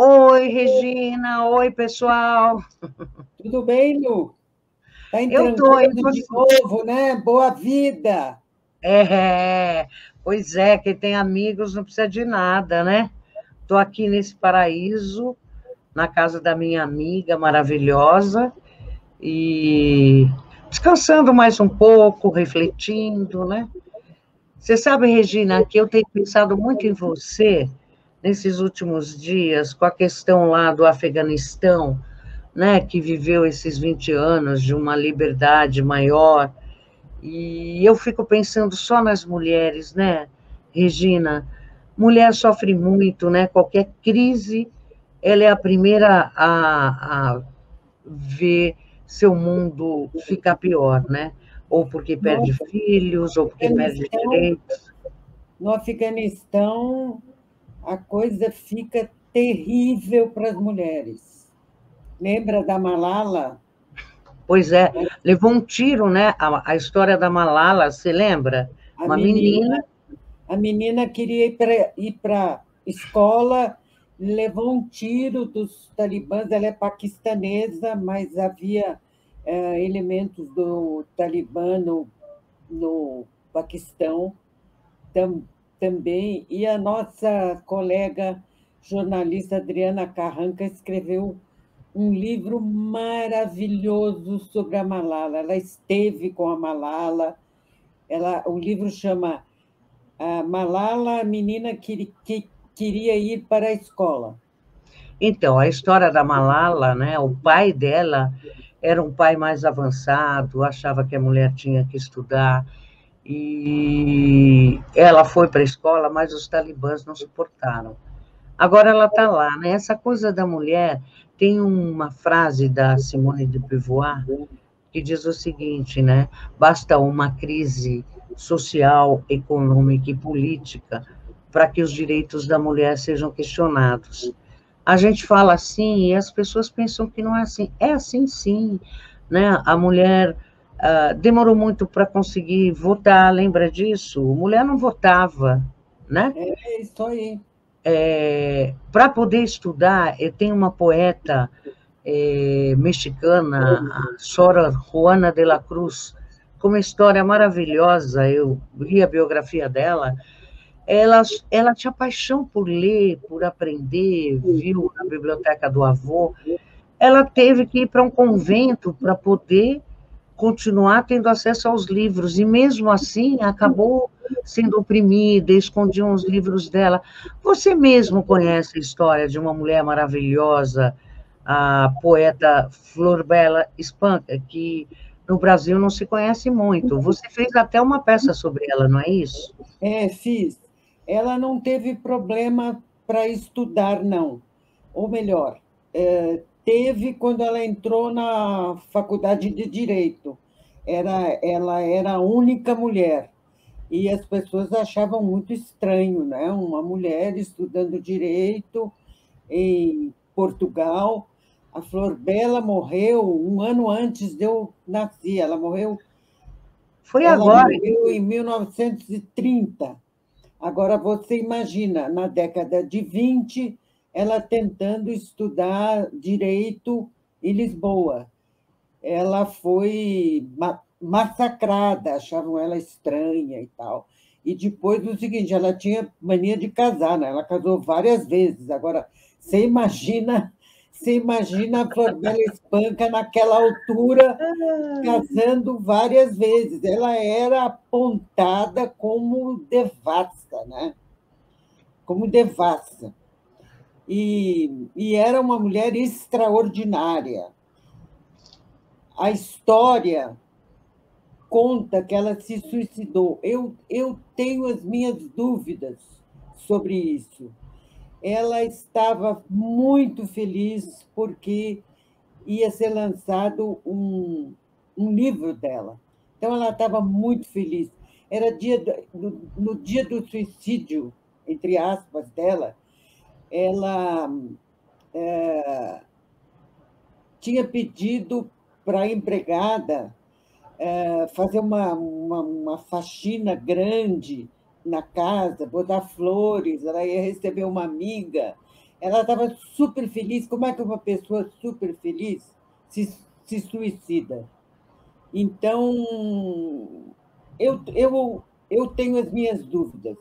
Oi, Regina. Oi, pessoal. Tudo bem, Lu? Está Eu tô, e entrancando de você? novo, né? Boa vida! É, pois é, quem tem amigos não precisa de nada, né? Estou aqui nesse paraíso, na casa da minha amiga maravilhosa, e descansando mais um pouco, refletindo, né? Você sabe, Regina, que eu tenho pensado muito em você nesses últimos dias, com a questão lá do Afeganistão, né, que viveu esses 20 anos de uma liberdade maior. E eu fico pensando só nas mulheres, né, Regina? Mulher sofre muito, né? Qualquer crise, ela é a primeira a ver seu mundo ficar pior, né? Ou porque perde No filhos, ou porque perde Afeganistão, direitos. no Afeganistão, a coisa fica terrível para as mulheres. Lembra da Malala? Pois é, levou um tiro, né? A história da Malala, você lembra? A Uma menina, menina. a menina queria ir para escola, levou um tiro dos talibãs. Ela é paquistanesa, mas havia elementos do Talibã no Paquistão tam, também. E a nossa colega jornalista Adriana Carranca escreveu um livro maravilhoso sobre a Malala. Ela esteve com a Malala. O livro chama Malala, a menina que queria ir para a escola. Então, a história da Malala, né? O pai dela era um pai mais avançado, achava que a mulher tinha que estudar, e ela foi para a escola, mas os talibãs não suportaram. Agora ela está lá, né? Essa coisa da mulher, tem uma frase da Simone de Beauvoir que diz o seguinte, né? Basta uma crise social, econômica e política para que os direitos da mulher sejam questionados. A gente fala assim e as pessoas pensam que não é assim. É assim, sim, né? A mulher demorou muito para conseguir votar, lembra disso? A mulher não votava, né? É isso aí. Para poder estudar, eu tenho uma poeta mexicana, a Sor Juana de la Cruz, com uma história maravilhosa. Eu li a biografia dela. Ela tinha paixão por ler, por aprender, viu na biblioteca do avô. Ela teve que ir para um convento para poder continuar tendo acesso aos livros, e mesmo assim acabou sendo oprimida, escondiam os livros dela. Você mesmo conhece a história de uma mulher maravilhosa, a poeta Flor Bela Espanca, que no Brasil não se conhece muito. Você fez até uma peça sobre ela, não é isso? Fiz. Ela não teve problema para estudar, não. Ou melhor, teve quando ela entrou na faculdade de Direito. Ela era a única mulher. E as pessoas achavam muito estranho, né? Uma mulher estudando direito em Portugal. A Flor Bela morreu um ano antes de eu nascer. Foi Ela agora. morreu em 1930. Agora, você imagina, na década de 20, ela tentando estudar direito em Lisboa. Ela foi massacrada, achavam ela estranha e tal. E depois o seguinte, ela tinha mania de casar, né? Ela casou várias vezes. Agora, você imagina a Flor Bela Espanca naquela altura casando várias vezes. Ela era apontada como devassa, né? Como devassa. E era uma mulher extraordinária. A história conta que ela se suicidou. Eu tenho as minhas dúvidas sobre isso. Ela estava muito feliz porque ia ser lançado um livro dela. Então, ela estava muito feliz. Era no dia do suicídio, entre aspas, dela, ela tinha pedido para a empregada fazer uma faxina grande na casa, botar flores, ela ia receber uma amiga. ela estava super feliz. Como é que uma pessoa super feliz se suicida? Então, eu tenho as minhas dúvidas,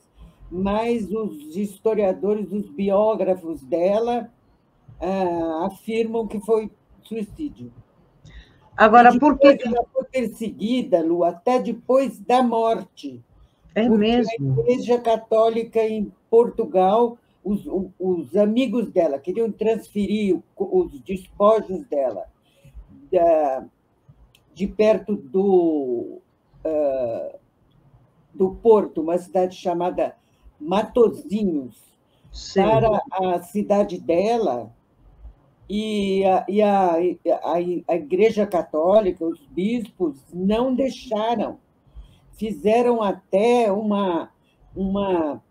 mas os historiadores, os biógrafos dela, afirmam que foi suicídio. E Agora, por que depois ela foi perseguida, Lu, até depois da morte, é porque a mesmo? Igreja Católica em Portugal, os amigos dela queriam transferir os despojos dela de perto do Porto, uma cidade chamada Matosinhos, Sei. para a cidade dela, e a Igreja Católica, os bispos, não deixaram. Fizeram até uma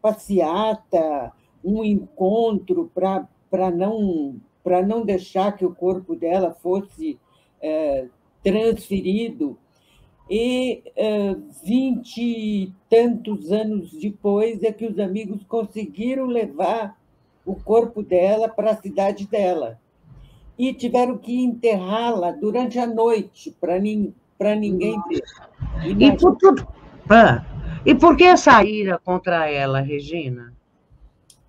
passeata, um encontro para não deixar que o corpo dela fosse transferido. E 20 e tantos anos depois é que os amigos conseguiram levar o corpo dela para a cidade dela. E tiveram que enterrá-la durante a noite, para ninguém ver. E por Imagina, tudo. Ah, e por que essa ira contra ela, Regina?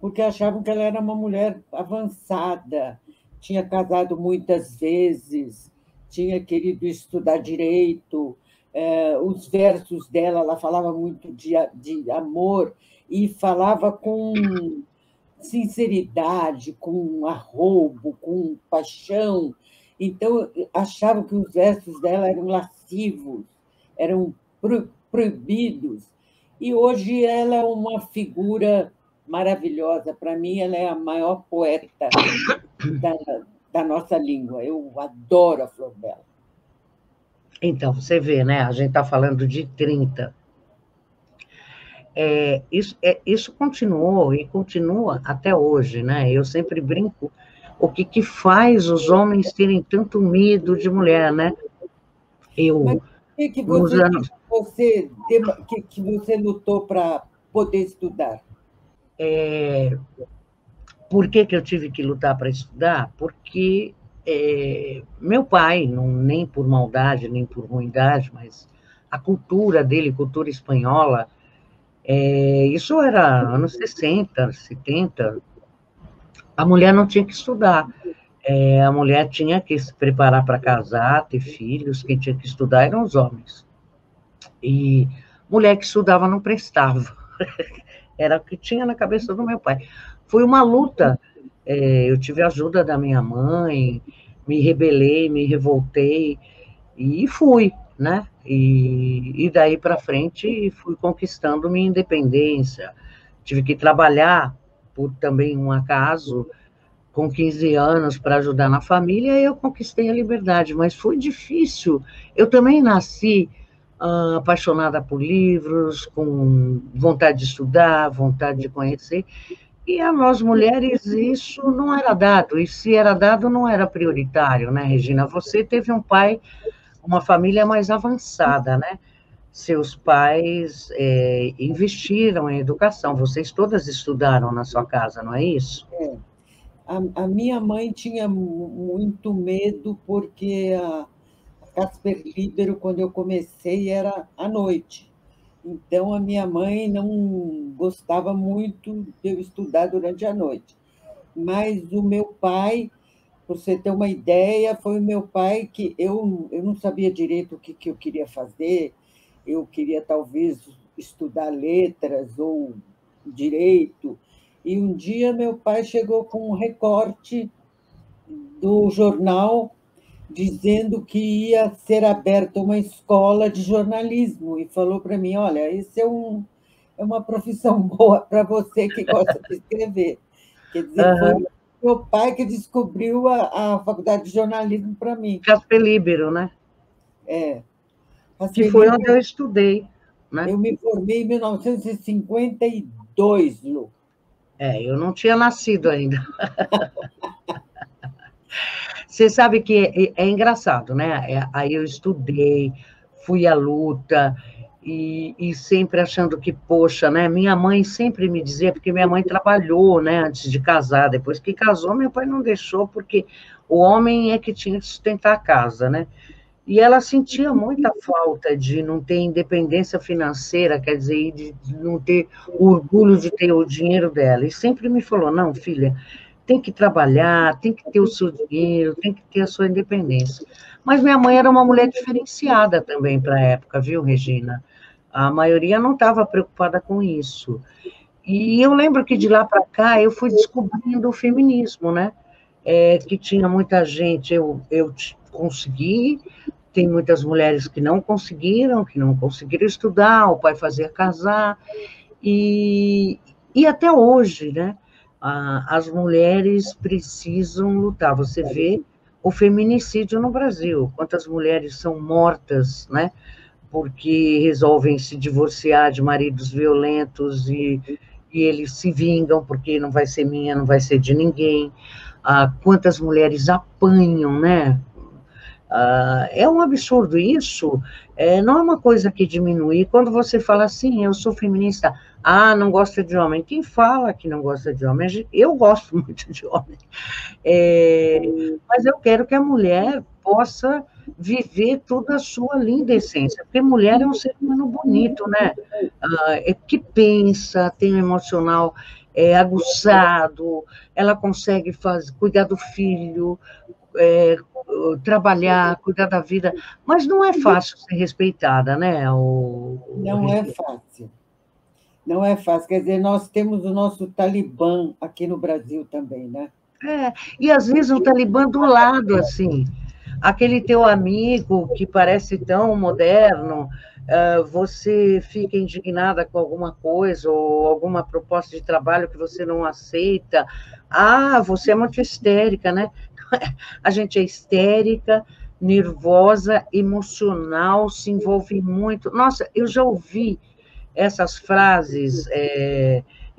porque achavam que ela era uma mulher avançada, tinha casado muitas vezes, tinha querido estudar direito, os versos dela, ela falava muito de amor e falava com sinceridade, com arrobo, com paixão. Então, achavam que os versos dela eram lascivos, eram proibidos. E hoje ela é uma figura maravilhosa. Para mim, ela é a maior poeta da, da nossa língua. Eu adoro a Flor Bela. Então, você vê, né? A gente está falando de 30. Isso continuou e continua até hoje, né? Eu sempre brinco o que faz os homens terem tanto medo de mulher, né? Mas Eu, o que, que nos você anos, que você lutou para poder estudar? por que eu tive que lutar para estudar? Porque meu pai, não, nem por maldade, nem por ruindade, mas a cultura dele, cultura espanhola, isso era anos 60, 70, a mulher não tinha que estudar. A mulher tinha que se preparar para casar, ter filhos, quem tinha que estudar eram os homens. E mulher que estudava não prestava. Era o que tinha na cabeça do meu pai. Foi uma luta. Eu tive a ajuda da minha mãe, me rebelei, me revoltei e fui, né? E daí para frente fui conquistando minha independência. Tive que trabalhar por também um acaso com 15 anos para ajudar na família, e eu conquistei a liberdade, mas foi difícil. Eu também nasci apaixonada por livros, com vontade de estudar, vontade de conhecer, e a nós mulheres isso não era dado, e se era dado não era prioritário, né, Regina? Você teve um pai, uma família mais avançada, né? Seus pais investiram em educação, vocês todas estudaram na sua casa, não é isso? A minha mãe tinha muito medo, porque a Casper Libero, quando eu comecei, era à noite. Então, a minha mãe não gostava muito de eu estudar durante a noite. Mas o meu pai, para você ter uma ideia, foi o meu pai que eu não sabia direito o que eu queria fazer. Eu queria, talvez, estudar letras ou direito. E um dia meu pai chegou com um recorte do jornal dizendo que ia ser aberta uma escola de jornalismo e falou para mim: olha, isso é uma profissão boa para você que gosta de escrever. Quer dizer, foi Uhum. meu pai que descobriu a faculdade de jornalismo para mim. Casper Libero, né? É, Que foi Felipe, onde eu estudei, né? eu me formei em 1952, Lu. Eu não tinha nascido ainda. Você sabe que é engraçado, né? Aí eu estudei, fui à luta, e sempre achando que, poxa, né? Minha mãe sempre me dizia, porque minha mãe trabalhou, né, antes de casar, depois que casou, meu pai não deixou, porque o homem é que tinha que sustentar a casa, né? E ela sentia muita falta de não ter independência financeira, quer dizer, de não ter orgulho de ter o dinheiro dela. E sempre me falou: não, filha, tem que trabalhar, tem que ter o seu dinheiro, tem que ter a sua independência. Mas minha mãe era uma mulher diferenciada também para a época, viu, Regina? A maioria não estava preocupada com isso. E eu lembro que de lá para cá eu fui descobrindo o feminismo, né? Que tinha muita gente, eu consegui, tem muitas mulheres que não conseguiram estudar, o pai fazia casar, e, e até hoje, né? As mulheres precisam lutar. Você vê o feminicídio no Brasil, quantas mulheres são mortas, né? Porque resolvem se divorciar de maridos violentos e eles se vingam, porque não vai ser minha, não vai ser de ninguém. Quantas mulheres apanham, né? É um absurdo isso, não é uma coisa que diminui. Quando você fala assim, eu sou feminista, não gosta de homem. Quem fala que não gosta de homem? Eu gosto muito de homem. Mas eu quero que a mulher possa viver toda a sua linda essência, porque mulher é um ser humano bonito, né? Que pensa, tem um emocional aguçado, ela consegue cuidar do filho, trabalhar, cuidar da vida, mas não é fácil ser respeitada, né? Não é fácil. Não é fácil. Quer dizer, nós temos o nosso Talibã aqui no Brasil também, né? E às vezes o Talibã do lado, assim, aquele teu amigo que parece tão moderno, você fica indignada com alguma coisa ou alguma proposta de trabalho que você não aceita. Você é muito histérica, né? A gente é histérica, nervosa, emocional, se envolve muito. Nossa, eu já ouvi essas frases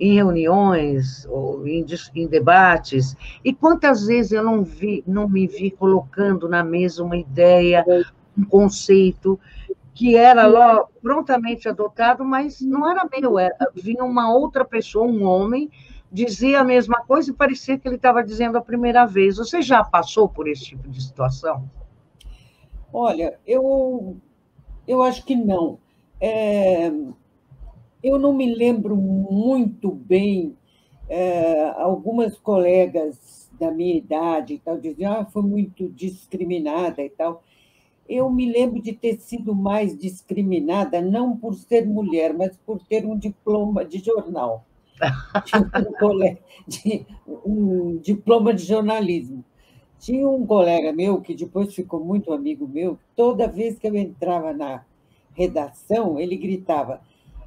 em reuniões ou em debates, e quantas vezes eu não me vi colocando na mesa uma ideia, um conceito que era logo, prontamente adotado, mas não era meu, vinha uma outra pessoa, um homem, dizia a mesma coisa e parecia que ele estava dizendo a primeira vez. Você já passou por esse tipo de situação? Olha, eu acho que não. É, eu não me lembro muito bem. Algumas colegas da minha idade e tal diziam, foi muito discriminada e tal. Eu me lembro de ter sido mais discriminada, não por ser mulher, mas por ter um diploma de jornal, um diploma de jornalismo. Tinha um colega meu, que depois ficou muito amigo meu, toda vez que eu entrava na redação, ele gritava: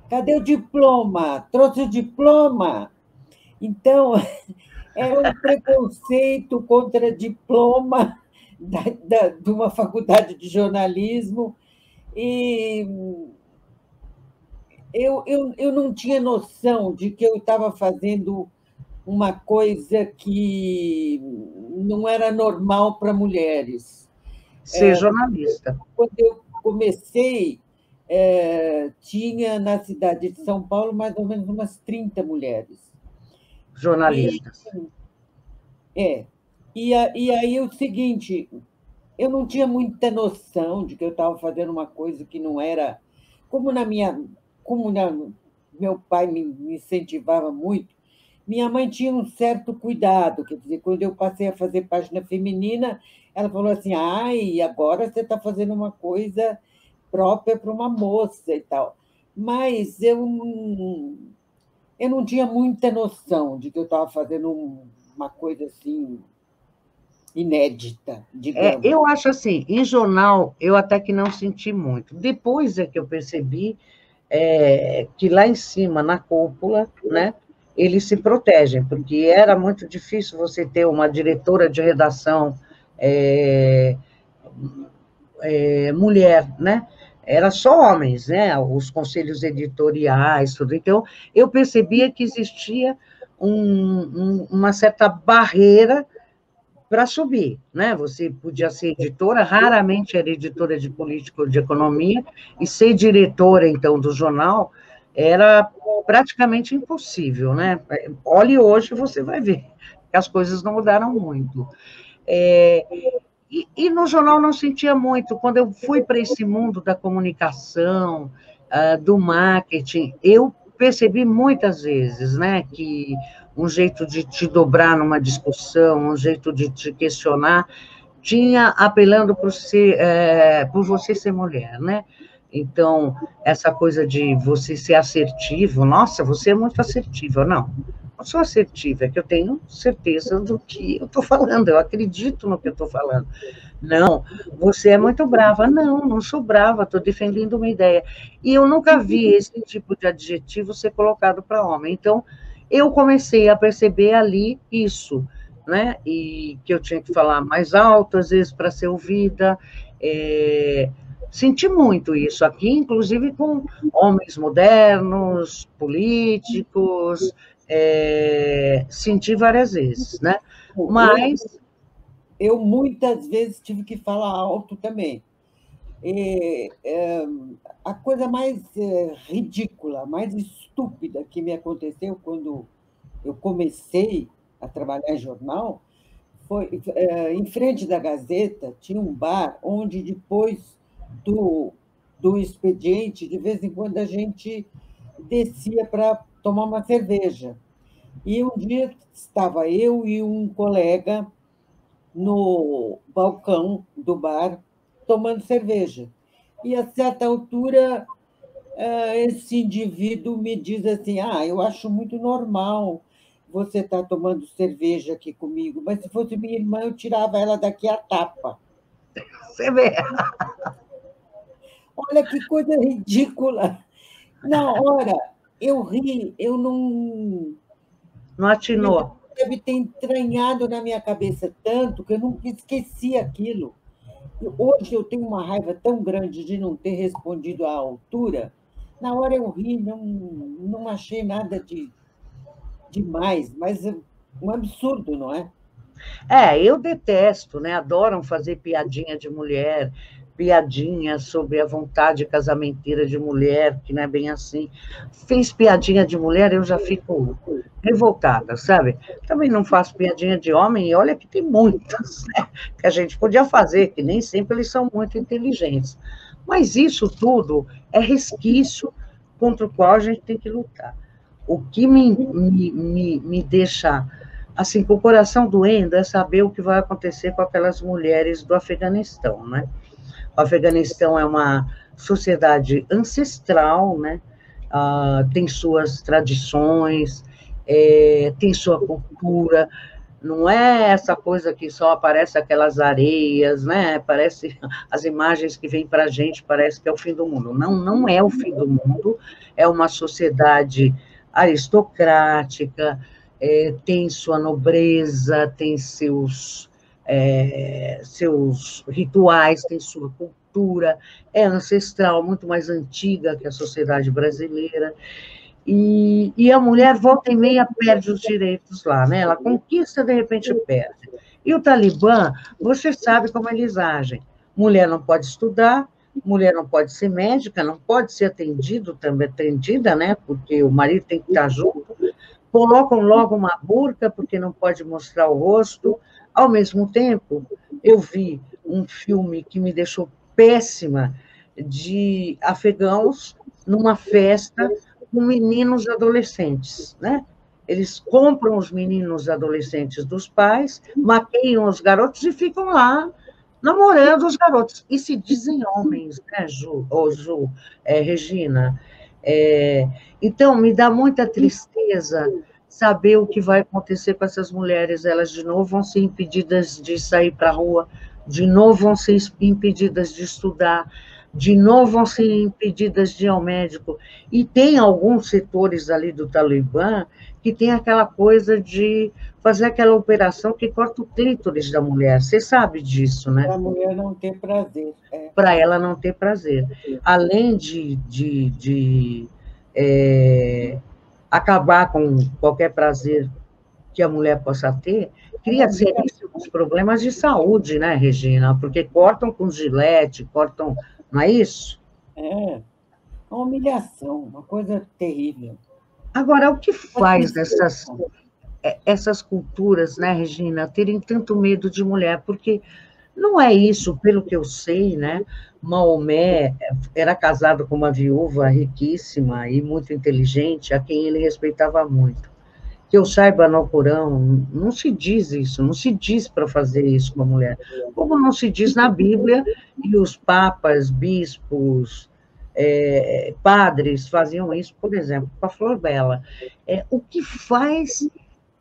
cadê o diploma? Trouxe o diploma? Então, era um preconceito contra diploma de uma faculdade de jornalismo, e eu não tinha noção de que eu estava fazendo uma coisa que não era normal para mulheres. Ser jornalista. Quando eu comecei, tinha na cidade de São Paulo mais ou menos umas 30 mulheres. E, Jornalistas. e aí o seguinte, eu não tinha muita noção de que eu estava fazendo uma coisa que não era. Como na minha. Como meu pai me incentivava muito, minha mãe tinha um certo cuidado. Quer dizer, quando eu passei a fazer página feminina, ela falou assim: ai, agora você está fazendo uma coisa própria para uma moça e tal. Mas eu não tinha muita noção de que eu estava fazendo uma coisa assim inédita, digamos. Eu acho assim, em jornal, eu até que não senti muito. Depois é que eu percebi que lá em cima, na cúpula, né, eles se protegem, porque era muito difícil você ter uma diretora de redação mulher, né? Era só homens, né? Os conselhos editoriais, tudo. Então, eu percebia que existia uma certa barreira para subir, né? Você podia ser editora, raramente era editora de política ou de economia, e ser diretora, então, do jornal era praticamente impossível, né? Olhe hoje, você vai ver que as coisas não mudaram muito. É, e no jornal não sentia muito. Quando eu fui para esse mundo da comunicação, do marketing, eu percebi muitas vezes, né, que um jeito de te dobrar numa discussão, um jeito de te questionar, tinha apelando por você ser mulher, né? Então, essa coisa de você ser assertivo, nossa, você é muito assertiva. Não sou assertiva, é que eu tenho certeza do que eu estou falando, eu acredito no que eu estou falando. Não, você é muito brava. Não sou brava, estou defendendo uma ideia. E eu nunca vi esse tipo de adjetivo ser colocado para homem. Então, eu comecei a perceber ali isso, né? E que eu tinha que falar mais alto, às vezes, para ser ouvida. Senti muito isso aqui, inclusive com homens modernos, políticos, senti várias vezes, né? Mas Eu muitas vezes tive que falar alto também. A coisa mais ridícula, mais estúpida que me aconteceu quando eu comecei a trabalhar em jornal foi em frente da Gazeta tinha um bar onde depois do expediente, de vez em quando a gente descia para tomar uma cerveja. E um dia estava eu e um colega no balcão do bar tomando cerveja. E, a certa altura, esse indivíduo me diz assim: Ah, eu acho muito normal você estar tomando cerveja aqui comigo, mas se fosse minha irmã, eu tirava ela daqui a tapa. você vê, Olha que coisa ridícula. Na hora, eu ri, eu não. não O negócio atinou. deve ter entranhado na minha cabeça tanto que eu nunca esqueci aquilo. Hoje eu tenho uma raiva tão grande de não ter respondido à altura. Na hora eu ri, não achei nada de demais, mas um absurdo, não é? Eu detesto, né? Adoram fazer piadinha de mulher, piadinha sobre a vontade casamenteira de mulher, que não é bem assim. Fez piadinha de mulher, eu já fico revoltada, sabe? Também não faço piadinha de homem, e olha que tem muitas, né? Que a gente podia fazer, que nem sempre eles são muito inteligentes. Mas isso tudo é resquício contra o qual a gente tem que lutar. O que me deixa assim, com o coração doendo é saber o que vai acontecer com aquelas mulheres do Afeganistão, né? O Afeganistão é uma sociedade ancestral, né? Tem suas tradições, tem sua cultura, não é essa coisa que só aparece aquelas areias, né? Parece as imagens que vêm para a gente, parece que é o fim do mundo. Não é o fim do mundo, é uma sociedade aristocrática, tem sua nobreza, tem seus rituais, tem sua cultura, é ancestral, muito mais antiga que a sociedade brasileira. E a mulher, volta e meia, perde os direitos lá, né? Ela conquista, de repente perde. E o Talibã, você sabe como eles agem. Mulher não pode estudar, mulher não pode ser médica, não pode ser atendida, né? Porque o marido tem que estar junto. Colocam logo uma burca, porque não pode mostrar o rosto. Ao mesmo tempo, eu vi um filme que me deixou péssima, de afegãos numa festa com meninos adolescentes, né? Eles compram os meninos adolescentes dos pais, maqueiam os garotos e ficam lá namorando os garotos. E se dizem homens, né, Regina? Então, me dá muita tristeza saber o que vai acontecer com essas mulheres. Elas, de novo, vão ser impedidas de sair para a rua, de novo, vão ser impedidas de estudar, de novo, vão ser impedidas de ir ao médico. E tem alguns setores ali do Talibã que tem aquela coisa de fazer aquela operação que corta o clítoris da mulher. Você sabe disso, né? Para a mulher não ter prazer. Para ela não ter prazer. Além de acabar com qualquer prazer que a mulher possa ter, cria seríssimos problemas de saúde, né, Regina? Porque cortam com gilete, cortam, não é isso? É uma humilhação, uma coisa terrível. Agora, o que Uma faz tristeza. essas culturas, né, Regina, terem tanto medo de mulher? Porque não é isso, pelo que eu sei, né? Maomé era casado com uma viúva riquíssima e muito inteligente, a quem ele respeitava muito. Que eu saiba no Corão, não se diz isso, não se diz para fazer isso com a mulher. Como não se diz na Bíblia, e os papas, bispos, padres faziam isso, por exemplo, com a Flor Bela. O que faz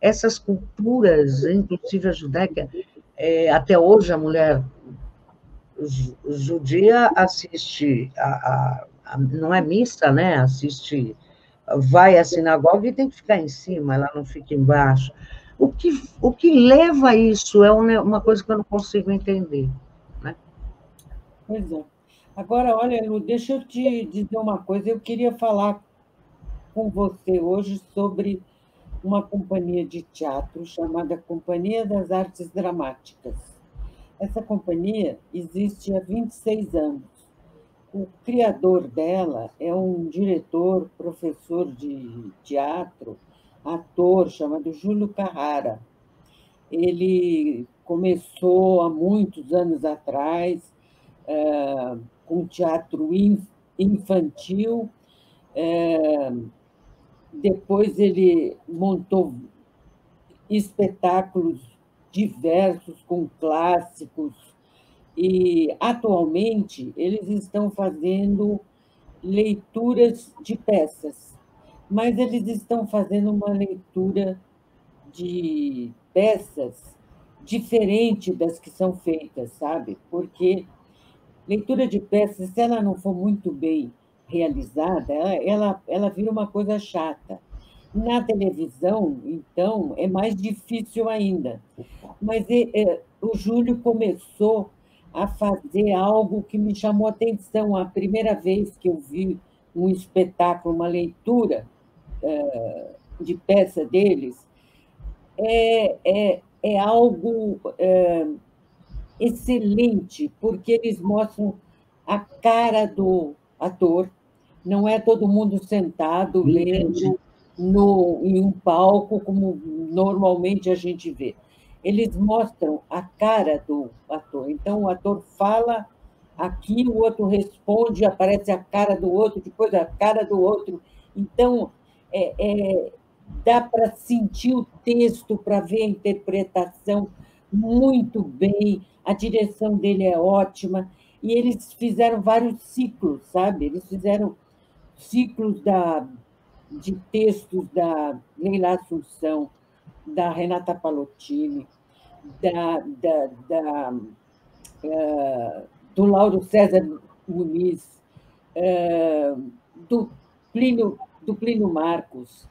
essas culturas, inclusive a judaica, até hoje a mulher judia assiste, não é missa, né? Assiste, vai à sinagoga e tem que ficar em cima, ela não fica embaixo. O que leva a isso é uma coisa que eu não consigo entender. Né? Pois é. Agora, olha, Lu, deixa eu te dizer uma coisa. Eu queria falar com você hoje sobre uma companhia de teatro chamada Companhia das Artes Dramáticas. Essa companhia existe há 26 anos. O criador dela é um diretor, professor de teatro, ator chamado Júlio Carrara. Ele começou há muitos anos atrás com teatro infantil, depois ele montou espetáculos diversos com clássicos e atualmente eles estão fazendo leituras de peças, mas eles estão fazendo uma leitura de peças diferente das que são feitas, sabe? Porque leitura de peças, se ela não for muito bem realizada, ela vira uma coisa chata. Na televisão, então, é mais difícil ainda. Mas o Júlio começou a fazer algo que me chamou a atenção. A primeira vez que eu vi um espetáculo, uma leitura de peça deles, é algo excelente, porque eles mostram a cara do ator, não é todo mundo sentado Entendi. lendo em um palco, como normalmente a gente vê. Eles mostram a cara do ator. Então, o ator fala aqui, o outro responde, aparece a cara do outro, depois a cara do outro. Então, dá para sentir o texto, para ver a interpretação muito bem, a direção dele é ótima, e eles fizeram vários ciclos, sabe? Eles fizeram ciclos de textos da Leila Assunção, da Renata Palottini, do Lauro César Muniz, do Plínio Marcos.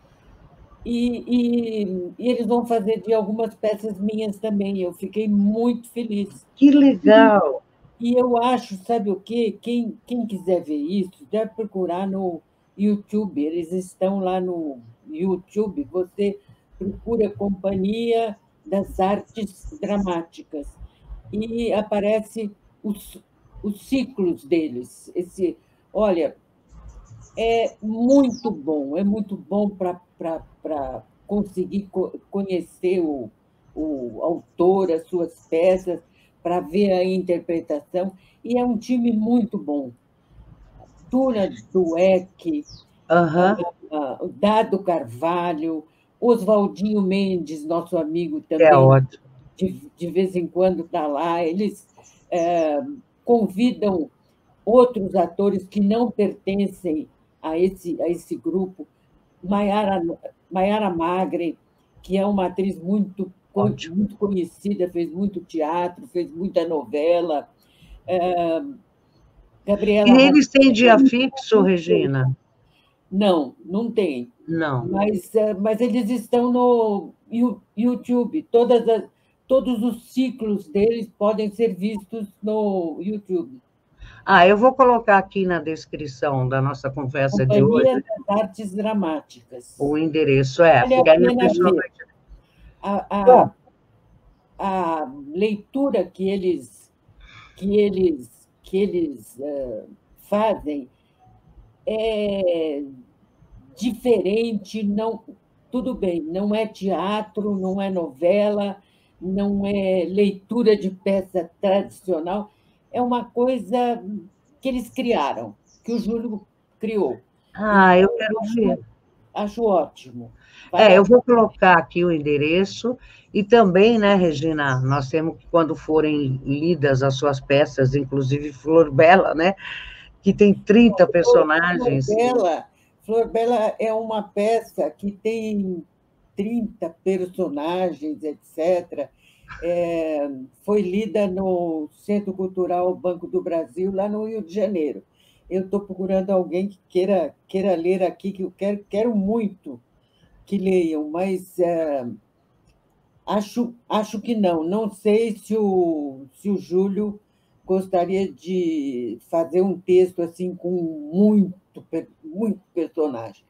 E eles vão fazer de algumas peças minhas também. Eu fiquei muito feliz. Que legal! E eu acho, sabe o quê? Quem quiser ver isso, deve procurar no YouTube. Eles estão lá no YouTube. Você procura Companhia das Artes Dramáticas e aparece os ciclos deles. Olha, é muito bom para conseguir conhecer o autor, as suas peças, para ver a interpretação, e é um time muito bom. Tuna Dueck, Dado Carvalho, Oswaldinho Mendes, nosso amigo É também, ótimo. de vez em quando está lá. Eles convidam outros atores que não pertencem a esse grupo. Maiara Magre, que é uma atriz muito conhecida, fez muito teatro, fez muita novela. Gabriela E eles têm dia fixo, Regina? Não tem. Não. Mas eles estão no YouTube. Todos os ciclos deles podem ser vistos no YouTube. Eu vou colocar aqui na descrição da nossa conversa de hoje Companhia das Artes Dramáticas. o endereço. Vale a Porque aí a pena pessoa ver. vai... a, Bom, a, a leitura que eles fazem é diferente, não, tudo bem, não é teatro, não é novela, não é leitura de peça tradicional, é uma coisa que eles criaram, que o Júlio criou. eu Então, quero ver. acho ótimo. Eu Parabéns. vou colocar aqui o endereço e também, né, Regina, nós temos que, quando forem lidas as suas peças, inclusive Flor Bela, né, que tem 30 personagens. Bela, Flor Bela é uma peça que tem 30 personagens, etc. Foi lida no Centro Cultural Banco do Brasil, lá no Rio de Janeiro. Eu estou procurando alguém que queira ler aqui, que eu quero muito que leiam, mas acho que não. Não sei se o Júlio gostaria de fazer um texto assim com muito personagem.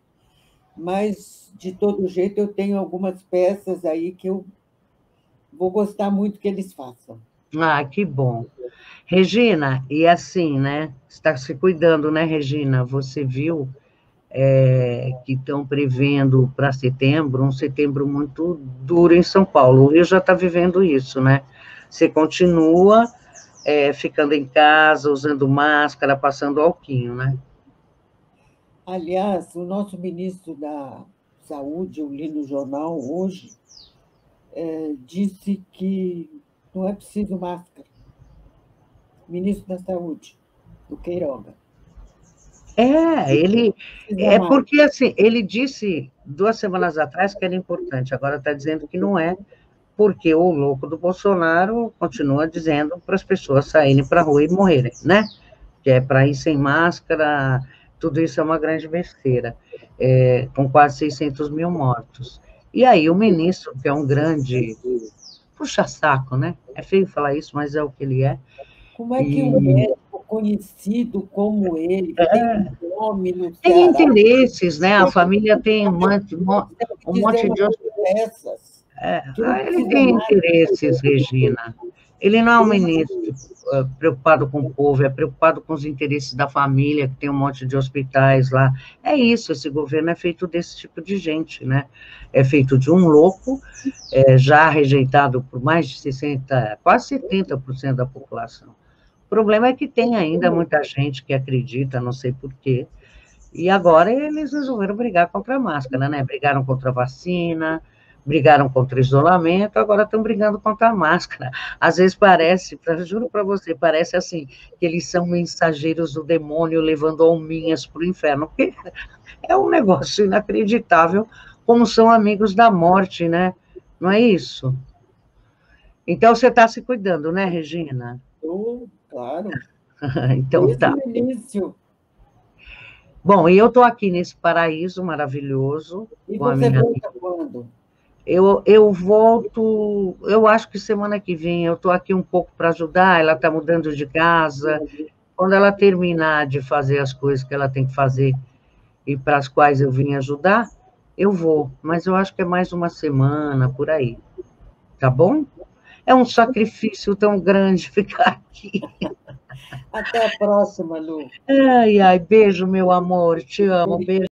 Mas, de todo jeito, eu tenho algumas peças aí que eu vou gostar muito que eles façam. Que bom. Regina, e assim, né, está se cuidando, né, Regina? Você viu que estão prevendo para setembro, um setembro muito duro em São Paulo. O Rio já está vivendo isso, né? Você continua ficando em casa, usando máscara, passando alquinho, né? Aliás, o nosso ministro da Saúde, eu li no jornal hoje, disse que não é preciso máscara. Ministro da Saúde, do Queiroga. Ele Precisa mais. porque assim, ele disse 2 semanas atrás que era importante, agora está dizendo que não é, porque o louco do Bolsonaro continua dizendo para as pessoas saírem para a rua e morrerem, né? Que é para ir sem máscara, tudo isso é uma grande besteira, com quase 600 mil mortos. E aí o ministro, que é um grande puxa-saco, né? É feio falar isso, mas é o que ele é. Como é que um E médico conhecido como ele, que tem um nome no tem Ceará, interesses, né? A família tem consegue um dizer monte uma de. coisa dessas, que não Ele precisa tem mais? interesses, Regina. Ele não é um ministro preocupado com o povo, é preocupado com os interesses da família, que tem um monte de hospitais lá. É isso, esse governo é feito desse tipo de gente, né? É feito de um louco, já rejeitado por mais de 60, quase 70% da população. O problema é que tem ainda muita gente que acredita, não sei por quê, e agora eles resolveram brigar contra a máscara, né? Brigaram contra a vacina, brigaram contra o isolamento, agora estão brigando contra a máscara. Às vezes parece, juro para você, parece assim, que eles são mensageiros do demônio levando alminhas para o inferno, porque é um negócio inacreditável como são amigos da morte, né? Não é isso? Então você está se cuidando, né, Regina? Claro, Então desde tá. o início. Bom, e eu estou aqui nesse paraíso maravilhoso E com a você minha amiga. volta quando? Eu volto, eu acho que semana que vem eu estou aqui um pouco para ajudar, ela está mudando de casa. Quando ela terminar de fazer as coisas que ela tem que fazer e para as quais eu vim ajudar, eu vou, mas eu acho que é mais uma semana por aí, tá bom? É um sacrifício tão grande ficar aqui. Até a próxima, Lu. Ai, ai, beijo, meu amor, te amo, beijo.